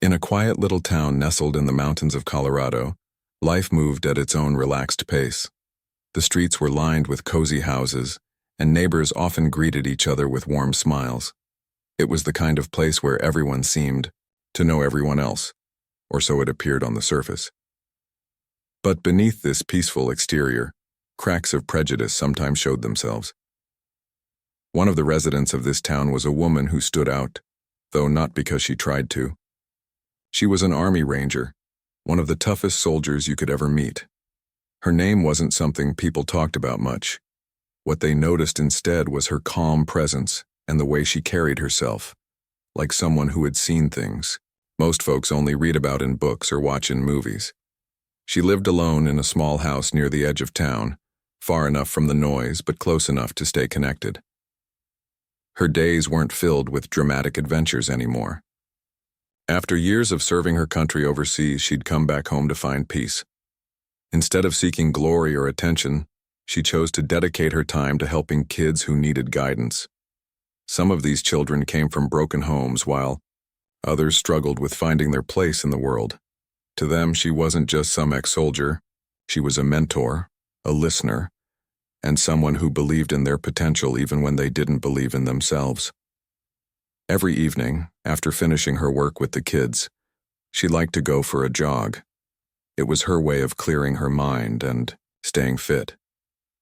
In a quiet little town nestled in the mountains of Colorado, life moved at its own relaxed pace. The streets were lined with cozy houses, and neighbors often greeted each other with warm smiles. It was the kind of place where everyone seemed to know everyone else, or so it appeared on the surface. But beneath this peaceful exterior, cracks of prejudice sometimes showed themselves. One of the residents of this town was a woman who stood out, though not because she tried to. She was an Army Ranger, one of the toughest soldiers you could ever meet. Her name wasn't something people talked about much. What they noticed instead was her calm presence and the way she carried herself, like someone who had seen things most folks only read about in books or watch in movies. She lived alone in a small house near the edge of town, far enough from the noise but close enough to stay connected. Her days weren't filled with dramatic adventures anymore. After years of serving her country overseas, she'd come back home to find peace. Instead of seeking glory or attention, she chose to dedicate her time to helping kids who needed guidance. Some of these children came from broken homes, while others struggled with finding their place in the world. To them, she wasn't just some ex-soldier. She was a mentor, a listener, and someone who believed in their potential even when they didn't believe in themselves. Every evening, after finishing her work with the kids, she liked to go for a jog. It was her way of clearing her mind and staying fit.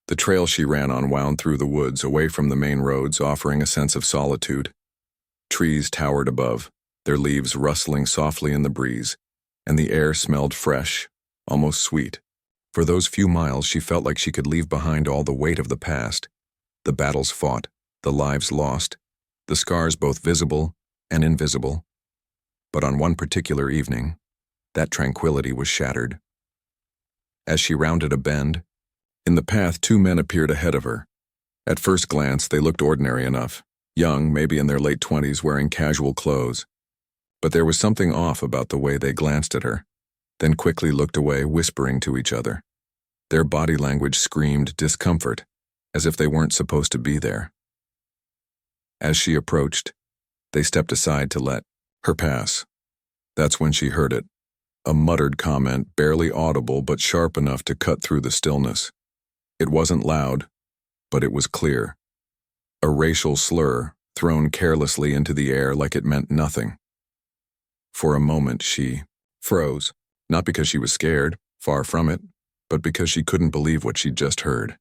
The trail she ran on wound through the woods away from the main roads, offering a sense of solitude. Trees towered above, their leaves rustling softly in the breeze, and the air smelled fresh, almost sweet. For those few miles, she felt like she could leave behind all the weight of the past, the battles fought, the lives lost, the scars both visible and invisible. But on one particular evening, that tranquility was shattered. As she rounded a bend, in the path, two men appeared ahead of her. At first glance, they looked ordinary enough, young, maybe in their late 20s, wearing casual clothes. But there was something off about the way they glanced at her, then quickly looked away, whispering to each other. Their body language screamed discomfort, as if they weren't supposed to be there. As she approached, they stepped aside to let her pass. That's when she heard it, a muttered comment, barely audible but sharp enough to cut through the stillness. It wasn't loud, but it was clear. A racial slur thrown carelessly into the air like it meant nothing. For a moment she froze, not because she was scared, far from it, but because she couldn't believe what she'd just heard.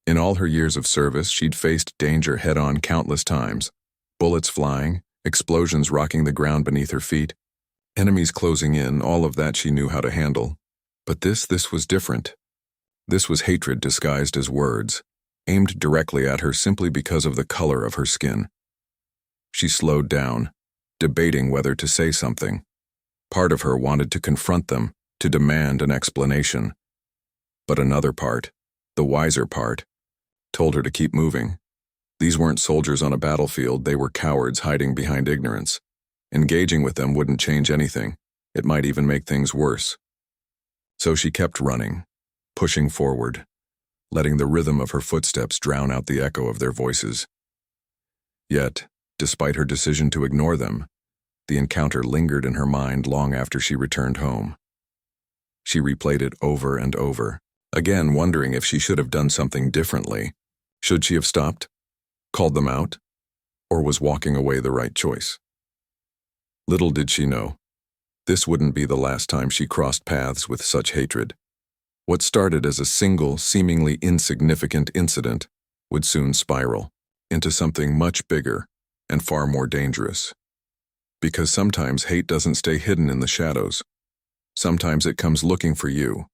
In all her years of service, she'd faced danger head-on countless times, bullets flying, explosions rocking the ground beneath her feet, enemies closing in, all of that she knew how to handle. But this was different. This was hatred disguised as words, aimed directly at her simply because of the color of her skin. She slowed down, debating whether to say something. Part of her wanted to confront them, to demand an explanation. But another part, the wiser part, told her to keep moving. These weren't soldiers on a battlefield, they were cowards hiding behind ignorance. Engaging with them wouldn't change anything. It might even make things worse. So she kept running, pushing forward, letting the rhythm of her footsteps drown out the echo of their voices. Yet, despite her decision to ignore them, the encounter lingered in her mind long after she returned home. She replayed it over and over, again wondering if she should have done something differently. Should she have stopped, called them out, or was walking away the right choice? Little did she know, this wouldn't be the last time she crossed paths with such hatred. What started as a single, seemingly insignificant incident would soon spiral into something much bigger and far more dangerous. Because sometimes hate doesn't stay hidden in the shadows. Sometimes it comes looking for you,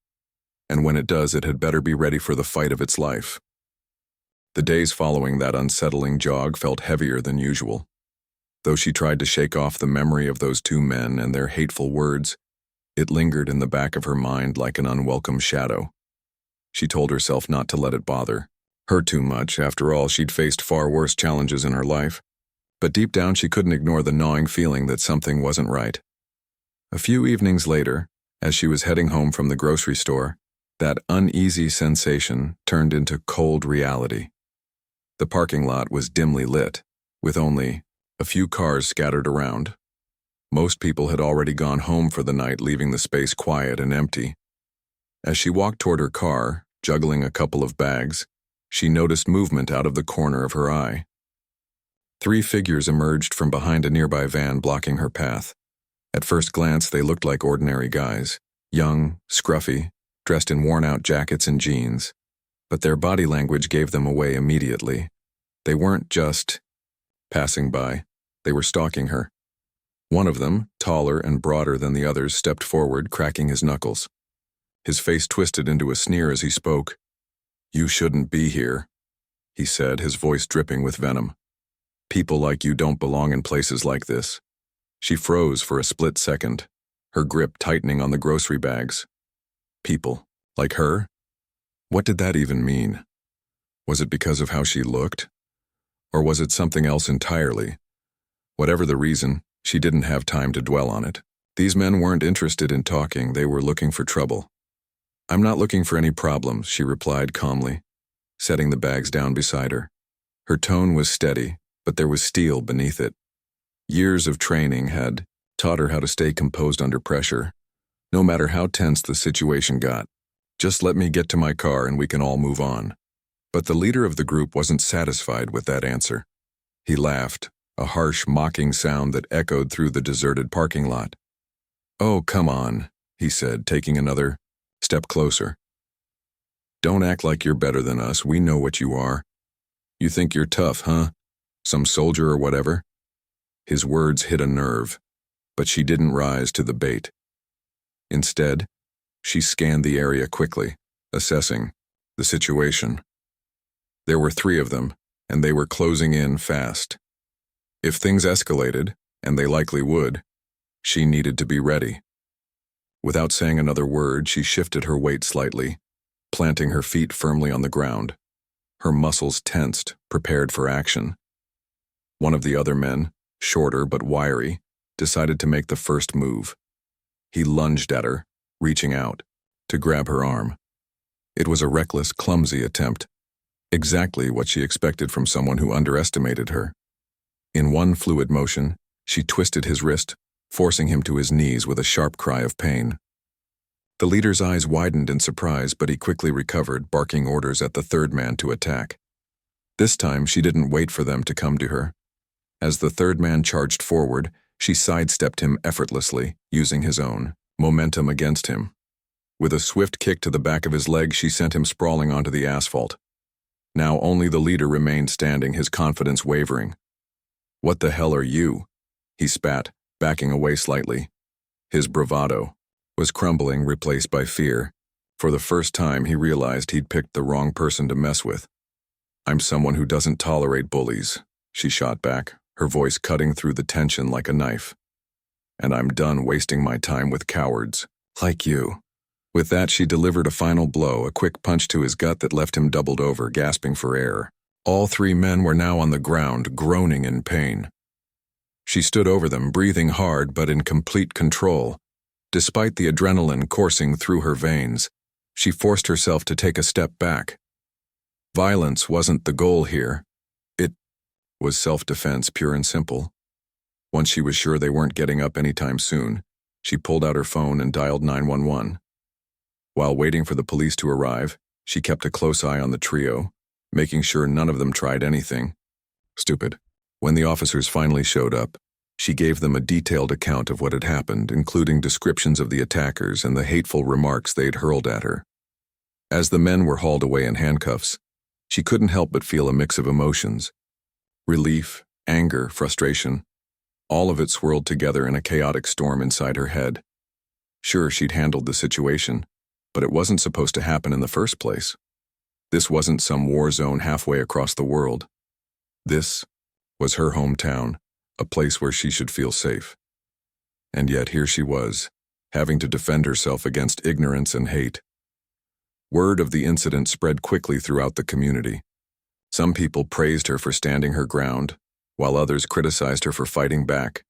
and when it does, it had better be ready for the fight of its life. The days following that unsettling jog felt heavier than usual. Though she tried to shake off the memory of those two men and their hateful words, it lingered in the back of her mind like an unwelcome shadow. She told herself not to let it bother her too much. After all, she'd faced far worse challenges in her life. But deep down, she couldn't ignore the gnawing feeling that something wasn't right. A few evenings later, as she was heading home from the grocery store, that uneasy sensation turned into cold reality. The parking lot was dimly lit, with only a few cars scattered around. Most people had already gone home for the night, leaving the space quiet and empty. As she walked toward her car, juggling a couple of bags, she noticed movement out of the corner of her eye. 3 figures emerged from behind a nearby van, blocking her path. At first glance, they looked like ordinary guys, young, scruffy, dressed in worn-out jackets and jeans. But their body language gave them away immediately. They weren't just passing by, they were stalking her. One of them, taller and broader than the others, stepped forward, cracking his knuckles. His face twisted into a sneer as he spoke. "You shouldn't be here," he said, his voice dripping with venom. "People like you don't belong in places like this." She froze for a split second, her grip tightening on the grocery bags. People like her? What did that even mean? Was it because of how she looked? Or was it something else entirely? Whatever the reason, she didn't have time to dwell on it. These men weren't interested in talking, they were looking for trouble. "I'm not looking for any problems," she replied calmly, setting the bags down beside her. Her tone was steady, but there was steel beneath it. Years of training had taught her how to stay composed under pressure, no matter how tense the situation got. "Just let me get to my car and we can all move on." But the leader of the group wasn't satisfied with that answer. He laughed, a harsh, mocking sound that echoed through the deserted parking lot. "Oh, come on," he said, taking another step closer. "Don't act like you're better than us, we know what you are. You think you're tough, huh? Some soldier or whatever?" His words hit a nerve, but she didn't rise to the bait. Instead, she scanned the area quickly, assessing the situation. There were 3 of them, and they were closing in fast. If things escalated, and they likely would, she needed to be ready. Without saying another word, she shifted her weight slightly, planting her feet firmly on the ground. Her muscles tensed, prepared for action. One of the other men, shorter but wiry, decided to make the first move. He lunged at her, reaching out to grab her arm. It was a reckless, clumsy attempt, exactly what she expected from someone who underestimated her. In one fluid motion, she twisted his wrist, forcing him to his knees with a sharp cry of pain. The leader's eyes widened in surprise, but he quickly recovered, barking orders at the third man to attack. This time, she didn't wait for them to come to her. As the third man charged forward, she sidestepped him effortlessly, using his own momentum against him. With a swift kick to the back of his leg, she sent him sprawling onto the asphalt. Now only the leader remained standing, his confidence wavering. "What the hell are you?" he spat, backing away slightly. His bravado was crumbling, replaced by fear. For the first time, he realized he'd picked the wrong person to mess with. "I'm someone who doesn't tolerate bullies," she shot back, her voice cutting through the tension like a knife. "And I'm done wasting my time with cowards like you." With that, she delivered a final blow, a quick punch to his gut that left him doubled over, gasping for air. All 3 men were now on the ground, groaning in pain. She stood over them, breathing hard but in complete control. Despite the adrenaline coursing through her veins, she forced herself to take a step back. Violence wasn't the goal here. It was self-defense, pure and simple. Once she was sure they weren't getting up anytime soon, she pulled out her phone and dialed 911. While waiting for the police to arrive, she kept a close eye on the trio, making sure none of them tried anything stupid. When the officers finally showed up, she gave them a detailed account of what had happened, including descriptions of the attackers and the hateful remarks they'd hurled at her. As the men were hauled away in handcuffs, she couldn't help but feel a mix of emotions. Relief, anger, frustration. All of it swirled together in a chaotic storm inside her head. Sure, she'd handled the situation, but it wasn't supposed to happen in the first place. This wasn't some war zone halfway across the world. This was her hometown, a place where she should feel safe. And yet here she was, having to defend herself against ignorance and hate. Word of the incident spread quickly throughout the community. Some people praised her for standing her ground, while others criticized her for fighting back.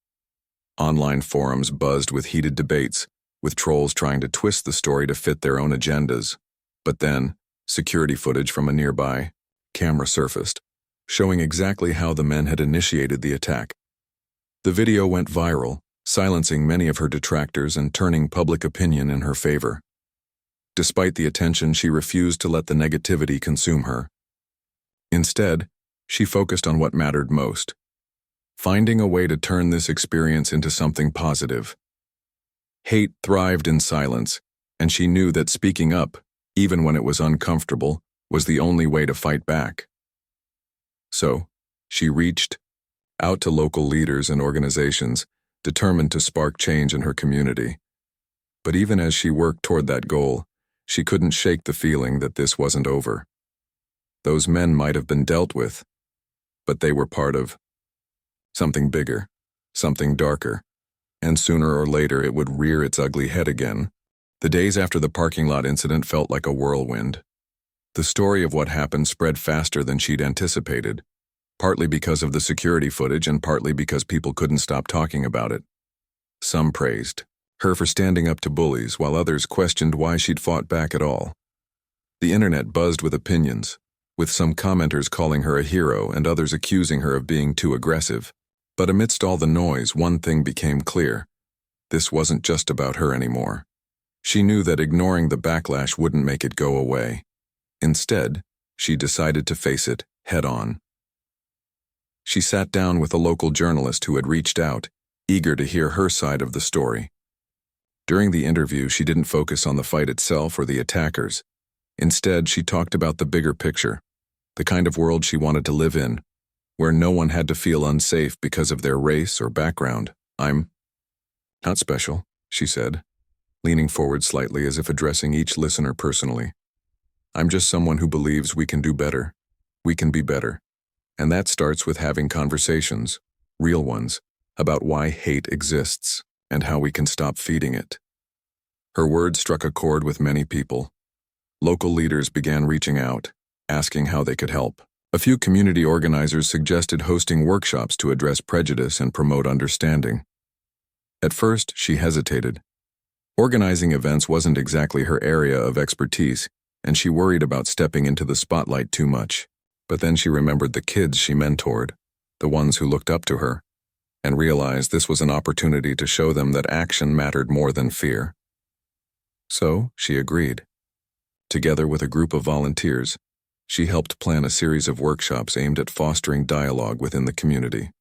Online forums buzzed with heated debates, with trolls trying to twist the story to fit their own agendas. But then, security footage from a nearby camera surfaced, showing exactly how the men had initiated the attack. The video went viral, silencing many of her detractors and turning public opinion in her favor. Despite the attention, she refused to let the negativity consume her. Instead, she focused on what mattered most, finding a way to turn this experience into something positive. Hate thrived in silence, and she knew that speaking up, even when it was uncomfortable, was the only way to fight back. So, she reached out to local leaders and organizations, determined to spark change in her community. But even as she worked toward that goal, she couldn't shake the feeling that this wasn't over. Those men might have been dealt with, but they were part of something bigger, something darker, and sooner or later it would rear its ugly head again. The days after the parking lot incident felt like a whirlwind. The story of what happened spread faster than she'd anticipated, partly because of the security footage and partly because people couldn't stop talking about it. Some praised her for standing up to bullies, while others questioned why she'd fought back at all. The internet buzzed with opinions, with some commenters calling her a hero and others accusing her of being too aggressive. But amidst all the noise, one thing became clear. This wasn't just about her anymore. She knew that ignoring the backlash wouldn't make it go away. Instead, she decided to face it head-on. She sat down with a local journalist who had reached out, eager to hear her side of the story. During the interview, she didn't focus on the fight itself or the attackers. Instead, she talked about the bigger picture, the kind of world she wanted to live in, where no one had to feel unsafe because of their race or background. "I'm not special," she said, leaning forward slightly as if addressing each listener personally. "I'm just someone who believes we can do better. We can be better. And that starts with having conversations, real ones, about why hate exists and how we can stop feeding it." Her words struck a chord with many people. Local leaders began reaching out, asking how they could help. A few community organizers suggested hosting workshops to address prejudice and promote understanding. At first, she hesitated. Organizing events wasn't exactly her area of expertise, and she worried about stepping into the spotlight too much. But then she remembered the kids she mentored, the ones who looked up to her, and realized this was an opportunity to show them that action mattered more than fear. So, she agreed. Together with a group of volunteers, she helped plan a series of workshops aimed at fostering dialogue within the community.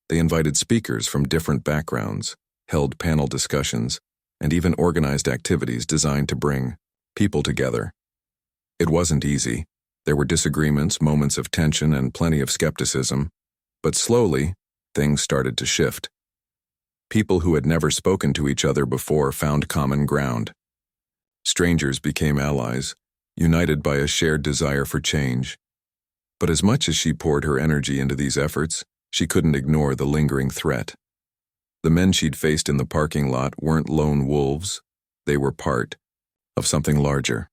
They invited speakers from different backgrounds, held panel discussions, and even organized activities designed to bring people together. It wasn't easy. There were disagreements, moments of tension, and plenty of skepticism. But slowly, things started to shift. People who had never spoken to each other before found common ground. Strangers became allies, united by a shared desire for change. But as much as she poured her energy into these efforts, she couldn't ignore the lingering threat. The men she'd faced in the parking lot weren't lone wolves. They were part of something larger.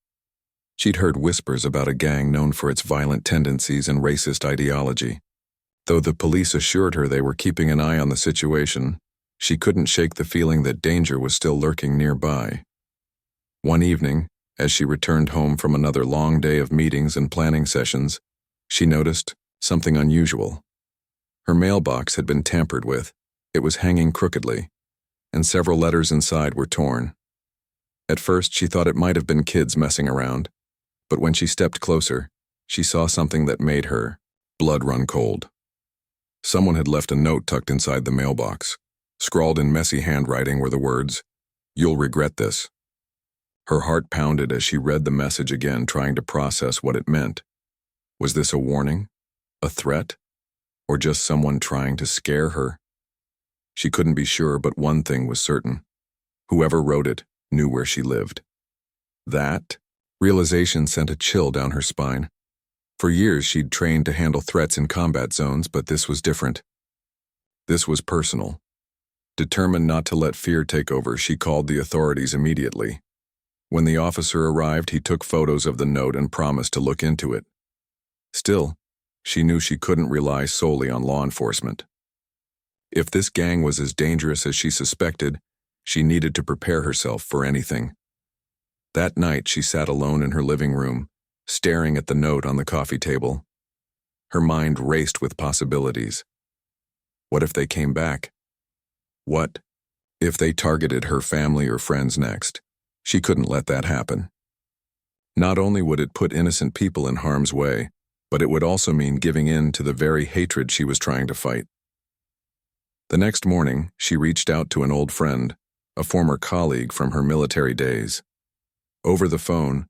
She'd heard whispers about a gang known for its violent tendencies and racist ideology. Though the police assured her they were keeping an eye on the situation, she couldn't shake the feeling that danger was still lurking nearby. One evening, as she returned home from another long day of meetings and planning sessions, she noticed something unusual. Her mailbox had been tampered with. It was hanging crookedly, and several letters inside were torn. At first, she thought it might have been kids messing around, but when she stepped closer, she saw something that made her blood run cold. Someone had left a note tucked inside the mailbox. Scrawled in messy handwriting were the words, "You'll regret this." Her heart pounded as she read the message again, trying to process what it meant. Was this a warning? A threat? Or just someone trying to scare her? She couldn't be sure, but one thing was certain. Whoever wrote it knew where she lived. That realization sent a chill down her spine. For years, she'd trained to handle threats in combat zones, but this was different. This was personal. Determined not to let fear take over, she called the authorities immediately. When the officer arrived, he took photos of the note and promised to look into it. Still, she knew she couldn't rely solely on law enforcement. If this gang was as dangerous as she suspected, she needed to prepare herself for anything. That night, she sat alone in her living room, staring at the note on the coffee table. Her mind raced with possibilities. What if they came back? What If they targeted her family or friends next, she couldn't let that happen. Not only would it put innocent people in harm's way, but it would also mean giving in to the very hatred she was trying to fight. The next morning, she reached out to an old friend, a former colleague from her military days. Over the phone,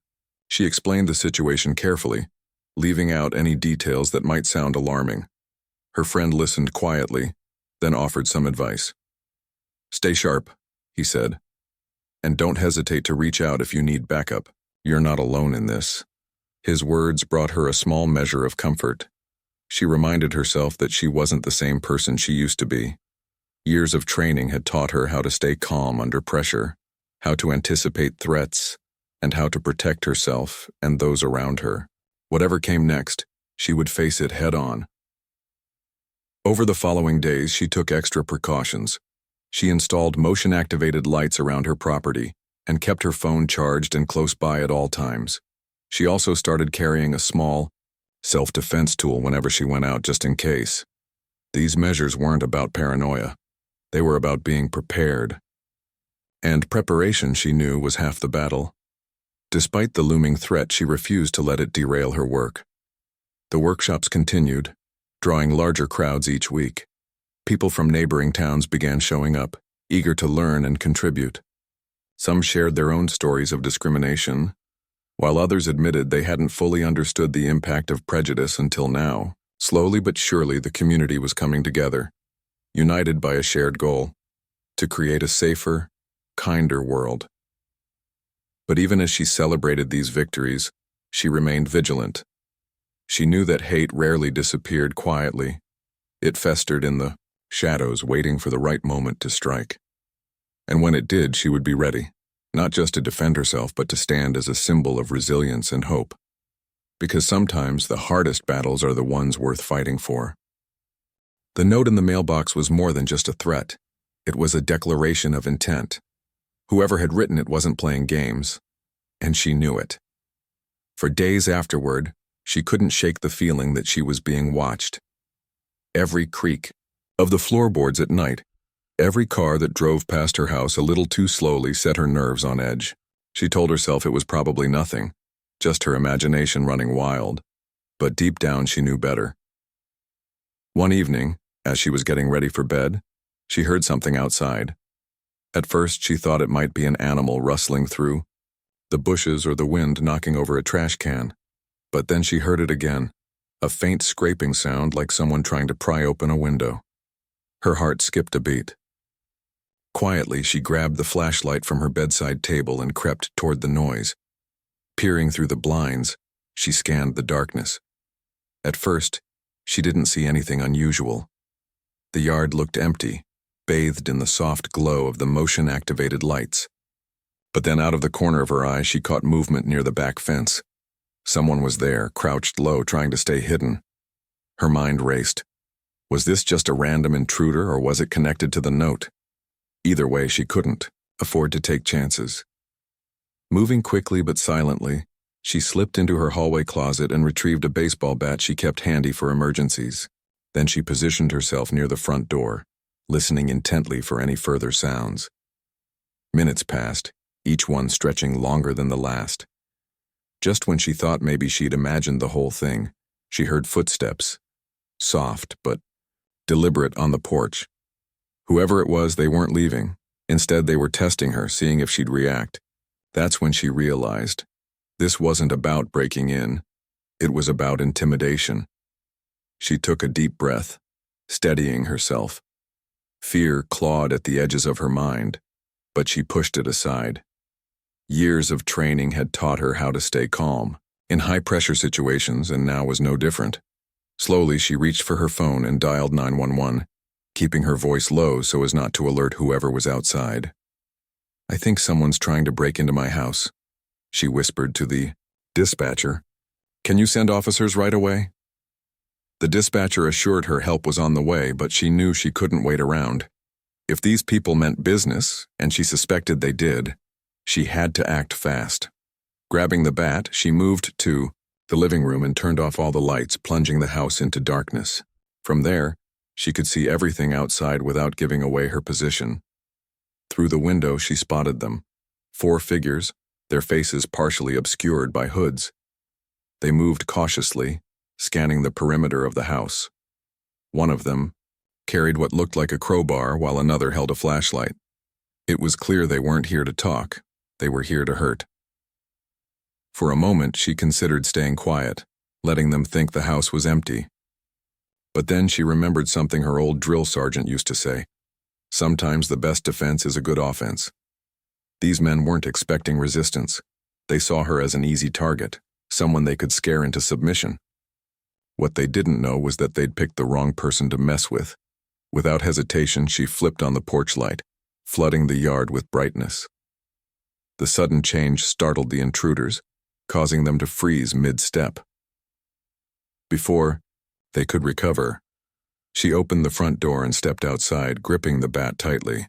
she explained the situation carefully, leaving out any details that might sound alarming. Her friend listened quietly, then offered some advice. "Stay sharp," he said, "and don't hesitate to reach out if you need backup. You're not alone in this." His words brought her a small measure of comfort. She reminded herself that she wasn't the same person she used to be. Years of training had taught her how to stay calm under pressure, how to anticipate threats, and how to protect herself and those around her. Whatever came next, she would face it head-on. Over the following days, she took extra precautions. She installed motion-activated lights around her property and kept her phone charged and close by at all times. She also started carrying a small, self-defense tool whenever she went out, just in case. These measures weren't about paranoia. They were about being prepared. And preparation, she knew, was half the battle. Despite the looming threat, she refused to let it derail her work. The workshops continued, drawing larger crowds each week. People from neighboring towns began showing up, eager to learn and contribute. Some shared their own stories of discrimination, while others admitted they hadn't fully understood the impact of prejudice until now. Slowly but surely, the community was coming together, united by a shared goal: to create a safer, kinder world. But even as she celebrated these victories, she remained vigilant. She knew that hate rarely disappeared quietly. It festered in the shadows, waiting for the right moment to strike. And when it did, she would be ready, not just to defend herself, but to stand as a symbol of resilience and hope. Because sometimes the hardest battles are the ones worth fighting for. The note in the mailbox was more than just a threat. It was a declaration of intent. Whoever had written it wasn't playing games, and she knew it. For days afterward, she couldn't shake the feeling that she was being watched. Every creak of the floorboards at night, every car that drove past her house a little too slowly set her nerves on edge. She told herself it was probably nothing, just her imagination running wild, but deep down she knew better. One evening, as she was getting ready for bed, she heard something outside. At first, she thought it might be an animal rustling through the bushes or the wind knocking over a trash can. But then she heard it again, a faint scraping sound like someone trying to pry open a window. Her heart skipped a beat. Quietly, she grabbed the flashlight from her bedside table and crept toward the noise. Peering through the blinds, she scanned the darkness. At first, she didn't see anything unusual. The yard looked empty, bathed in the soft glow of the motion-activated lights. But then out of the corner of her eye, she caught movement near the back fence. Someone was there, crouched low, trying to stay hidden. Her mind raced. Was this just a random intruder, or was it connected to the note? Either way, she couldn't afford to take chances. Moving quickly but silently, she slipped into her hallway closet and retrieved a baseball bat she kept handy for emergencies. Then she positioned herself near the front door, listening intently for any further sounds. Minutes passed, each one stretching longer than the last. Just when she thought maybe she'd imagined the whole thing, she heard footsteps, soft but deliberate, on the porch. Whoever it was, they weren't leaving. Instead, they were testing her, seeing if she'd react. That's when she realized this wasn't about breaking in. It was about intimidation. She took a deep breath, steadying herself. Fear clawed at the edges of her mind, but she pushed it aside. Years of training had taught her how to stay calm in high-pressure situations, and now was no different. Slowly, she reached for her phone and dialed 911, keeping her voice low so as not to alert whoever was outside. "I think someone's trying to break into my house," she whispered to the dispatcher. "Can you send officers right away?" The dispatcher assured her help was on the way, but she knew she couldn't wait around. If these people meant business, and she suspected they did, she had to act fast. Grabbing the bat, she moved to the living room and turned off all the lights, plunging the house into darkness. From there, she could see everything outside without giving away her position. Through the window, she spotted them. 4 figures, their faces partially obscured by hoods. They moved cautiously, scanning the perimeter of the house. One of them carried what looked like a crowbar while another held a flashlight. It was clear they weren't here to talk, they were here to hurt. For a moment, she considered staying quiet, letting them think the house was empty. But then she remembered something her old drill sergeant used to say. Sometimes the best defense is a good offense. These men weren't expecting resistance. They saw her as an easy target, someone they could scare into submission. What they didn't know was that they'd picked the wrong person to mess with. Without hesitation, she flipped on the porch light, flooding the yard with brightness. The sudden change startled the intruders, causing them to freeze mid-step. Before they could recover, she opened the front door and stepped outside, gripping the bat tightly.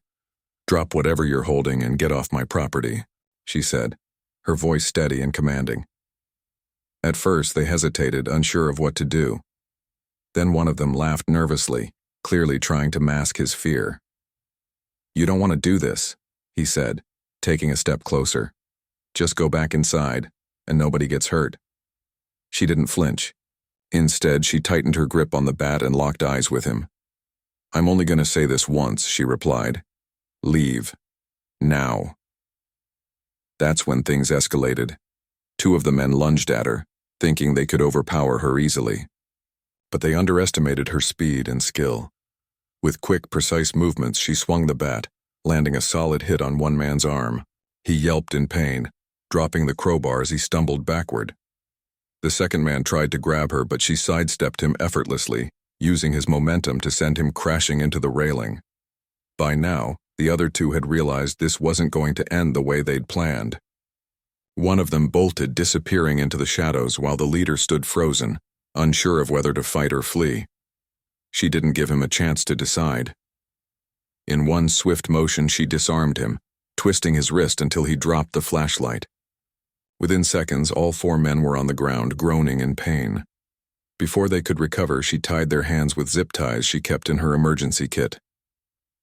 "Drop whatever you're holding and get off my property," she said, her voice steady and commanding. At first, they hesitated, unsure of what to do. Then one of them laughed nervously, clearly trying to mask his fear. "You don't want to do this," he said, taking a step closer. "Just go back inside, and nobody gets hurt." She didn't flinch. Instead, she tightened her grip on the bat and locked eyes with him. "I'm only going to say this once," she replied. "Leave. Now." That's when things escalated. 2 of the men lunged at her, thinking they could overpower her easily. But they underestimated her speed and skill. With quick, precise movements, she swung the bat, landing a solid hit on one man's arm. He yelped in pain, dropping the crowbar as he stumbled backward. The second man tried to grab her, but she sidestepped him effortlessly, using his momentum to send him crashing into the railing. By now, the other 2 had realized this wasn't going to end the way they'd planned. One of them bolted, disappearing into the shadows while the leader stood frozen, unsure of whether to fight or flee. She didn't give him a chance to decide. In one swift motion, she disarmed him, twisting his wrist until he dropped the flashlight. Within seconds, all 4 men were on the ground, groaning in pain. Before they could recover, she tied their hands with zip ties she kept in her emergency kit.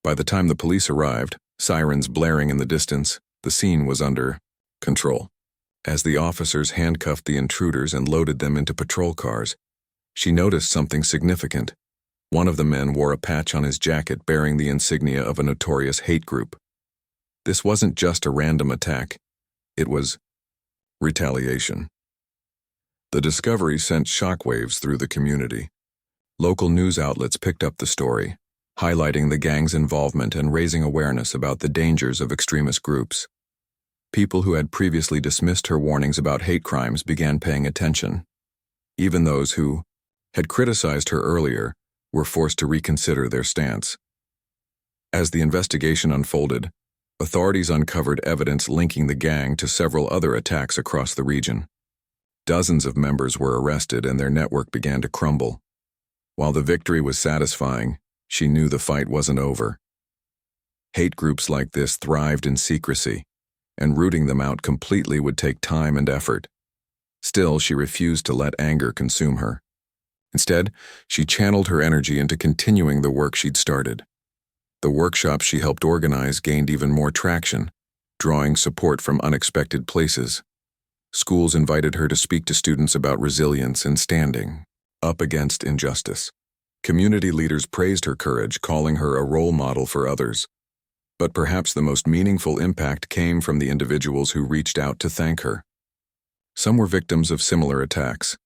By the time the police arrived, sirens blaring in the distance, the scene was under control. As the officers handcuffed the intruders and loaded them into patrol cars, she noticed something significant. One of the men wore a patch on his jacket bearing the insignia of a notorious hate group. This wasn't just a random attack. It was retaliation. The discovery sent shockwaves through the community. Local news outlets picked up the story, highlighting the gang's involvement and raising awareness about the dangers of extremist groups. People who had previously dismissed her warnings about hate crimes began paying attention. Even those who had criticized her earlier were forced to reconsider their stance. As the investigation unfolded, authorities uncovered evidence linking the gang to several other attacks across the region. Dozens of members were arrested and their network began to crumble. While the victory was satisfying, she knew the fight wasn't over. Hate groups like this thrived in secrecy, and rooting them out completely would take time and effort. Still, she refused to let anger consume her. Instead, she channeled her energy into continuing the work she'd started. The workshops she helped organize gained even more traction, drawing support from unexpected places. Schools invited her to speak to students about resilience and standing up against injustice. Community leaders praised her courage, calling her a role model for others. But perhaps the most meaningful impact came from the individuals who reached out to thank her. Some were victims of similar attacks,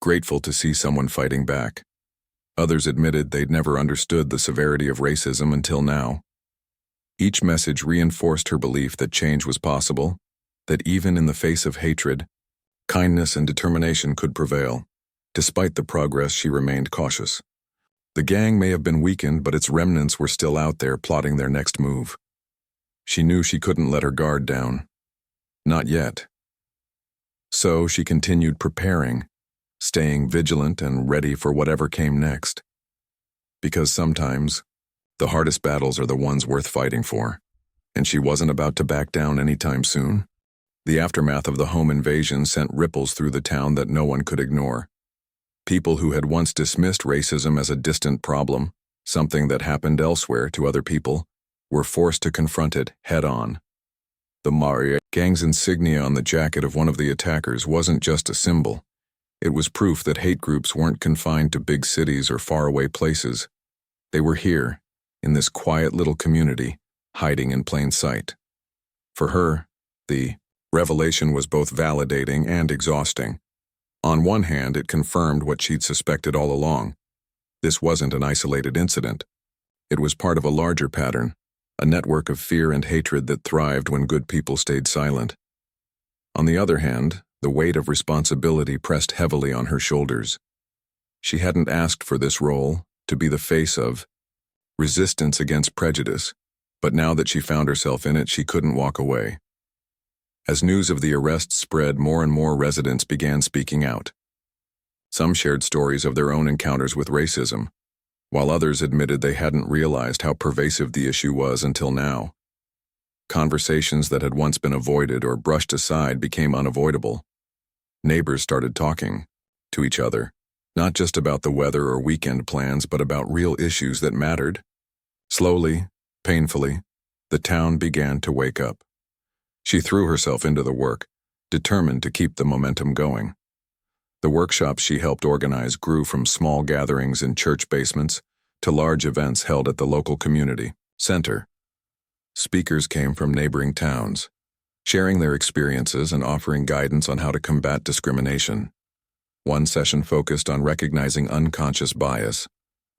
grateful to see someone fighting back. Others admitted they'd never understood the severity of racism until now. Each message reinforced her belief that change was possible, that even in the face of hatred, kindness and determination could prevail. Despite the progress, she remained cautious. The gang may have been weakened, but its remnants were still out there plotting their next move. She knew she couldn't let her guard down. Not yet. So she continued preparing, staying vigilant and ready for whatever came next. Because sometimes, the hardest battles are the ones worth fighting for, and she wasn't about to back down anytime soon. The aftermath of the home invasion sent ripples through the town that no one could ignore. People who had once dismissed racism as a distant problem, something that happened elsewhere to other people, were forced to confront it head-on. The Maria gang's insignia on the jacket of one of the attackers wasn't just a symbol. It was proof that hate groups weren't confined to big cities or faraway places. They were here, in this quiet little community, hiding in plain sight. For her, the revelation was both validating and exhausting. On one hand, it confirmed what she'd suspected all along. This wasn't an isolated incident. It was part of a larger pattern, a network of fear and hatred that thrived when good people stayed silent. On the other hand, the weight of responsibility pressed heavily on her shoulders. She hadn't asked for this role, to be the face of resistance against prejudice, but now that she found herself in it, she couldn't walk away. As news of the arrests spread, more and more residents began speaking out. Some shared stories of their own encounters with racism, while others admitted they hadn't realized how pervasive the issue was until now. Conversations that had once been avoided or brushed aside became unavoidable. Neighbors started talking to each other, not just about the weather or weekend plans, but about real issues that mattered. Slowly, painfully, the town began to wake up. She threw herself into the work, determined to keep the momentum going. The workshops she helped organize grew from small gatherings in church basements to large events held at the local community center. Speakers came from neighboring towns, sharing their experiences and offering guidance on how to combat discrimination. One session focused on recognizing unconscious bias,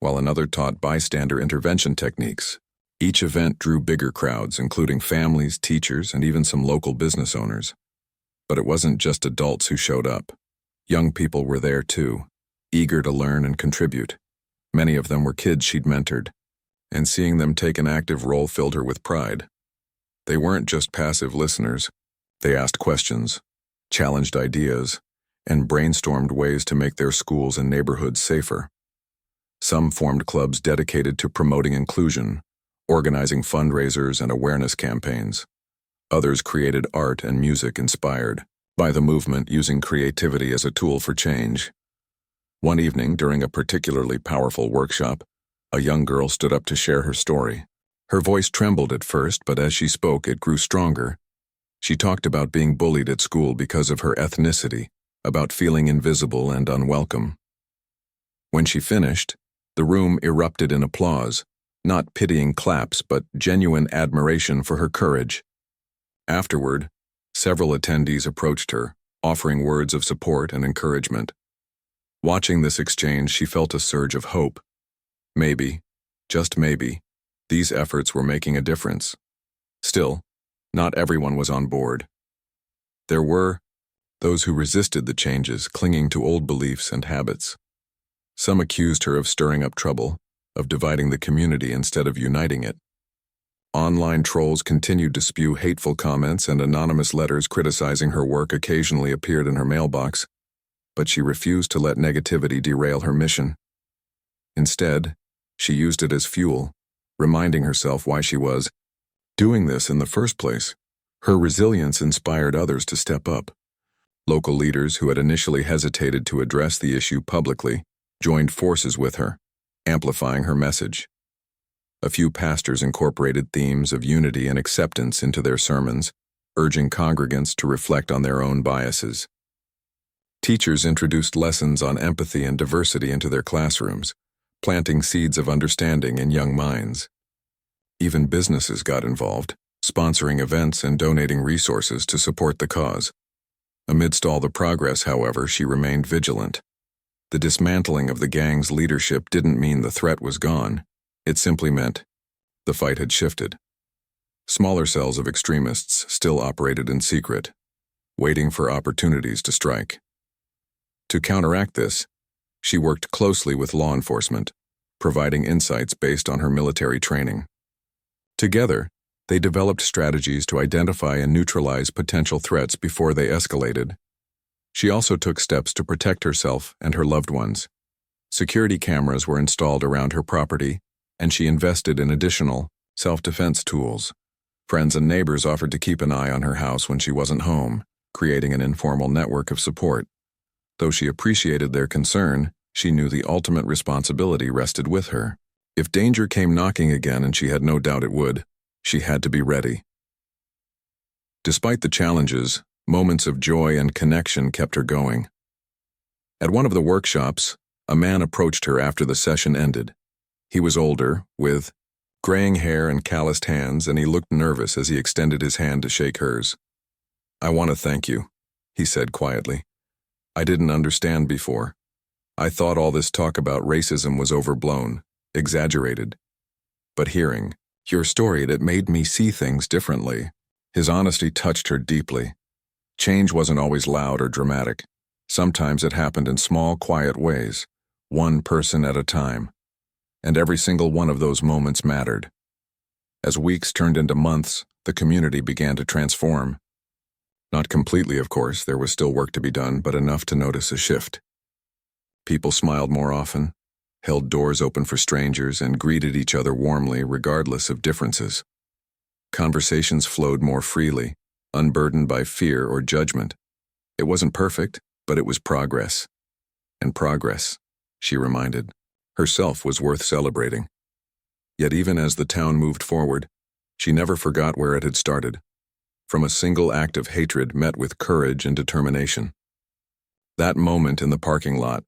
while another taught bystander intervention techniques. Each event drew bigger crowds, including families, teachers, and even some local business owners. But it wasn't just adults who showed up. Young people were there too, eager to learn and contribute. Many of them were kids she'd mentored, and seeing them take an active role filled her with pride. They weren't just passive listeners. They asked questions, challenged ideas, and brainstormed ways to make their schools and neighborhoods safer. Some formed clubs dedicated to promoting inclusion, organizing fundraisers and awareness campaigns. Others created art and music inspired by the movement, using creativity as a tool for change. One evening, during a particularly powerful workshop, a young girl stood up to share her story. Her voice trembled at first, but as she spoke, it grew stronger. She talked about being bullied at school because of her ethnicity, about feeling invisible and unwelcome. When she finished, the room erupted in applause. Not pitying claps, but genuine admiration for her courage. Afterward, several attendees approached her, offering words of support and encouragement. Watching this exchange, she felt a surge of hope. Maybe, just maybe, these efforts were making a difference. Still, not everyone was on board. There were those who resisted the changes, clinging to old beliefs and habits. Some accused her of stirring up trouble, of dividing the community instead of uniting it. Online trolls continued to spew hateful comments, and anonymous letters criticizing her work occasionally appeared in her mailbox, but she refused to let negativity derail her mission. Instead, she used it as fuel, reminding herself why she was doing this in the first place. Her resilience inspired others to step up. Local leaders who had initially hesitated to address the issue publicly joined forces with her, amplifying her message. A few pastors incorporated themes of unity and acceptance into their sermons, urging congregants to reflect on their own biases. Teachers introduced lessons on empathy and diversity into their classrooms, planting seeds of understanding in young minds. Even businesses got involved, sponsoring events and donating resources to support the cause. Amidst all the progress, however, she remained vigilant. The dismantling of the gang's leadership didn't mean the threat was gone. It simply meant the fight had shifted. Smaller cells of extremists still operated in secret, waiting for opportunities to strike. To counteract this, she worked closely with law enforcement, providing insights based on her military training. Together, they developed strategies to identify and neutralize potential threats before they escalated. She also took steps to protect herself and her loved ones. Security cameras were installed around her property, and she invested in additional self-defense tools. Friends and neighbors offered to keep an eye on her house when she wasn't home, creating an informal network of support. Though she appreciated their concern, she knew the ultimate responsibility rested with her. If danger came knocking again, and she had no doubt it would, She had to be ready. Despite the challenges, moments of joy and connection kept her going. At one of the workshops, a man approached her after the session ended. He was older, with graying hair and calloused hands, and he looked nervous as he extended his hand to shake hers. "I want to thank you," he said quietly. "I didn't understand before. I thought all this talk about racism was overblown, exaggerated. But hearing your story, it made me see things differently." His honesty touched her deeply. Change wasn't always loud or dramatic. Sometimes it happened in small, quiet ways, one person at a time. And every single one of those moments mattered. As weeks turned into months, the community began to transform. Not completely, of course, there was still work to be done, but enough to notice a shift. People smiled more often, held doors open for strangers, and greeted each other warmly regardless of differences. Conversations flowed more freely, unburdened by fear or judgment. It wasn't perfect, but it was progress. And progress, she reminded herself, was worth celebrating. Yet even as the town moved forward, she never forgot where it had started, from a single act of hatred met with courage and determination. That moment in the parking lot,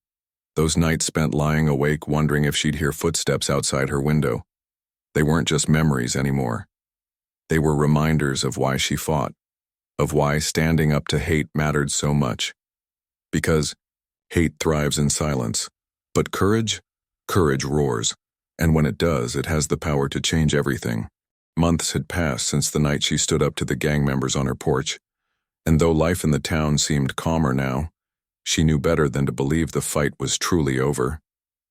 those nights spent lying awake wondering if she'd hear footsteps outside her window, they weren't just memories anymore. They were reminders of why she fought, of why standing up to hate mattered so much. Because hate thrives in silence, but courage roars, and when it does, it has the power to change everything. Months had passed since the night she stood up to the gang members on her porch, and though life in the town seemed calmer now, she knew better than to believe the fight was truly over.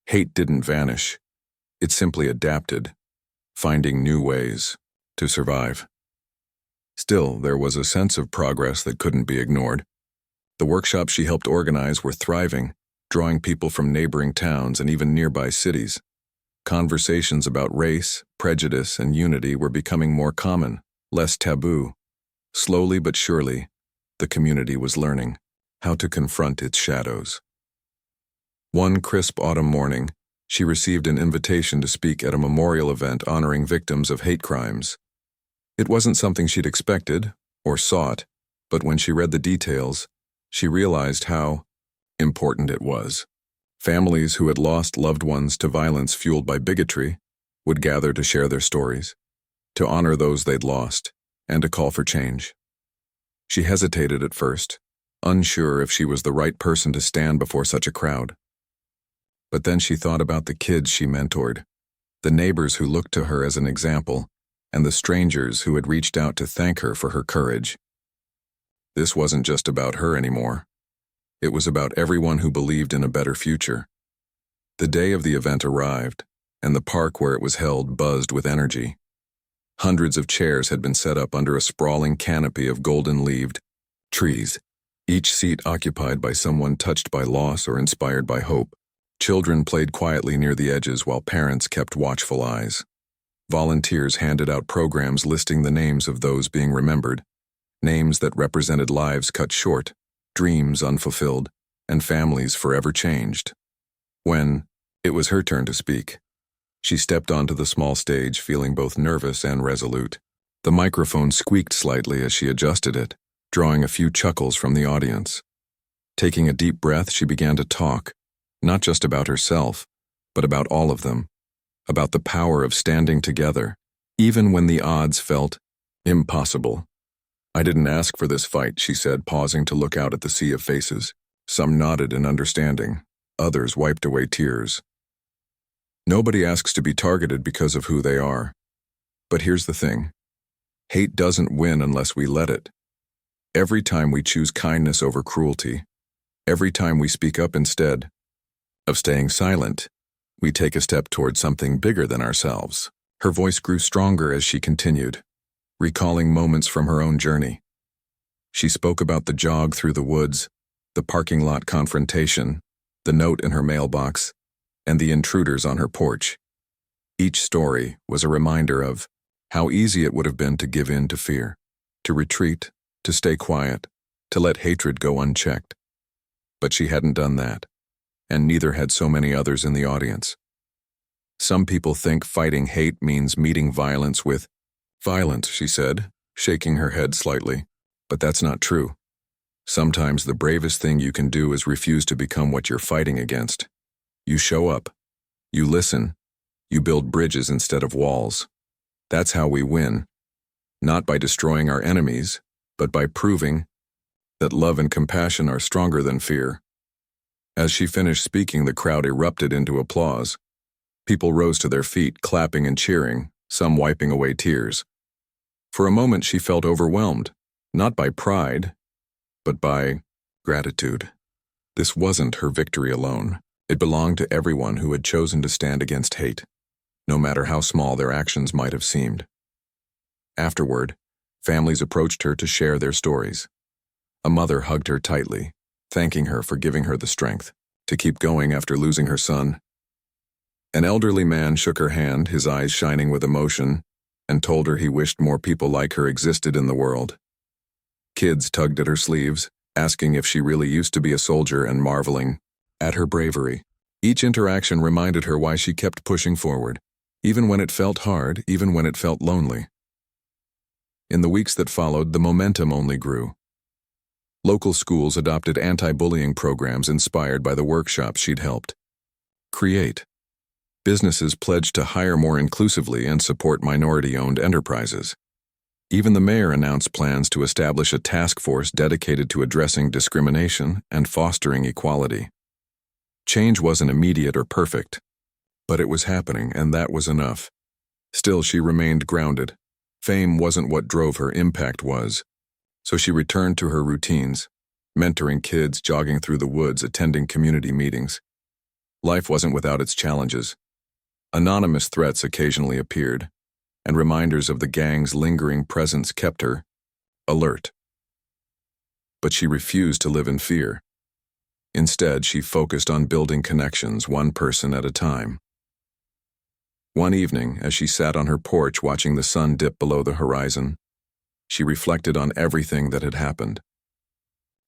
Hate didn't vanish. It simply adapted, finding new ways to survive. Still, there was a sense of progress that couldn't be ignored. The workshops she helped organize were thriving, drawing people from neighboring towns and even nearby cities. Conversations about race, prejudice, and unity were becoming more common, less taboo. Slowly but surely, the community was learning how to confront its shadows. One crisp autumn morning, she received an invitation to speak at a memorial event honoring victims of hate crimes. It wasn't something she'd expected or sought, but when she read the details, she realized how important it was. Families who had lost loved ones to violence fueled by bigotry would gather to share their stories, to honor those they'd lost, and to call for change. She hesitated at first, unsure if she was the right person to stand before such a crowd. But then she thought about the kids she mentored, the neighbors who looked to her as an example, and the strangers who had reached out to thank her for her courage. This wasn't just about her anymore. It was about everyone who believed in a better future. The day of the event arrived, and the park where it was held buzzed with energy. Hundreds of chairs had been set up under a sprawling canopy of golden-leaved trees, each seat occupied by someone touched by loss or inspired by hope. Children played quietly near the edges while parents kept watchful eyes. Volunteers handed out programs listing the names of those being remembered, names that represented lives cut short, dreams unfulfilled, and families forever changed. When it was her turn to speak, she stepped onto the small stage feeling both nervous and resolute. The microphone squeaked slightly as she adjusted it, drawing a few chuckles from the audience. Taking a deep breath, she began to talk, not just about herself, but about all of them, about the power of standing together, even when the odds felt impossible. "I didn't ask for this fight," she said, pausing to look out at the sea of faces. Some nodded in understanding, others wiped away tears. Nobody asks to be targeted because of who they are. But here's the thing. Hate doesn't win unless we let it. Every time we choose kindness over cruelty, every time we speak up instead of staying silent, we take a step toward something bigger than ourselves. Her voice grew stronger as she continued, recalling moments from her own journey. She spoke about the jog through the woods, the parking lot confrontation, the note in her mailbox, and the intruders on her porch. Each story was a reminder of how easy it would have been to give in to fear, to retreat, to stay quiet, to let hatred go unchecked. But she hadn't done that, and neither had so many others in the audience. Some people think fighting hate means meeting violence with Violent, she said, shaking her head slightly. But that's not true. Sometimes the bravest thing you can do is refuse to become what you're fighting against. You show up. You listen. You build bridges instead of walls. That's how we win. Not by destroying our enemies, but by proving that love and compassion are stronger than fear. As she finished speaking, the crowd erupted into applause. People rose to their feet, clapping and cheering, some wiping away tears. For a moment she felt overwhelmed, not by pride, but by gratitude. This wasn't her victory alone. It belonged to everyone who had chosen to stand against hate, no matter how small their actions might have seemed. Afterward, families approached her to share their stories. A mother hugged her tightly, thanking her for giving her the strength to keep going after losing her son. An elderly man shook her hand, his eyes shining with emotion, and told her he wished more people like her existed in the world. Kids tugged at her sleeves, asking if she really used to be a soldier and marveling at her bravery. Each interaction reminded her why she kept pushing forward, even when it felt hard, even when it felt lonely. In the weeks that followed, the momentum only grew. Local schools adopted anti-bullying programs inspired by the workshops she'd helped create. Businesses pledged to hire more inclusively and support minority-owned enterprises. Even the mayor announced plans to establish a task force dedicated to addressing discrimination and fostering equality. Change wasn't immediate or perfect, but it was happening, and that was enough. Still, she remained grounded. Fame wasn't what drove her, impact was. So she returned to her routines, mentoring kids, jogging through the woods, attending community meetings. Life wasn't without its challenges. Anonymous threats occasionally appeared, and reminders of the gang's lingering presence kept her alert. But she refused to live in fear. Instead, she focused on building connections, one person at a time. One evening, as she sat on her porch watching the sun dip below the horizon, she reflected on everything that had happened.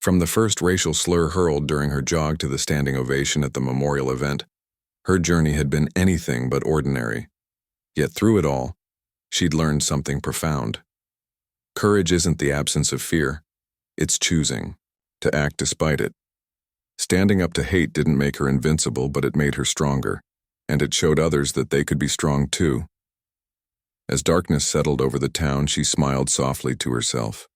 From the first racial slur hurled during her jog to the standing ovation at the memorial event, her journey had been anything but ordinary. Yet through it all, she'd learned something profound. Courage isn't the absence of fear, it's choosing to act despite it. Standing up to hate didn't make her invincible, but it made her stronger, and it showed others that they could be strong too. As darkness settled over the town, she smiled softly to herself.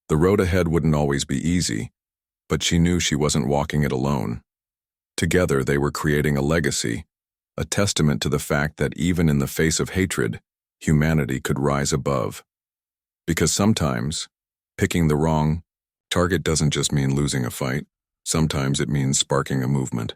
The road ahead wouldn't always be easy, but she knew she wasn't walking it alone. Together, they were creating a legacy, a testament to the fact that even in the face of hatred, humanity could rise above. Because sometimes, picking the wrong target doesn't just mean losing a fight. Sometimes it means sparking a movement.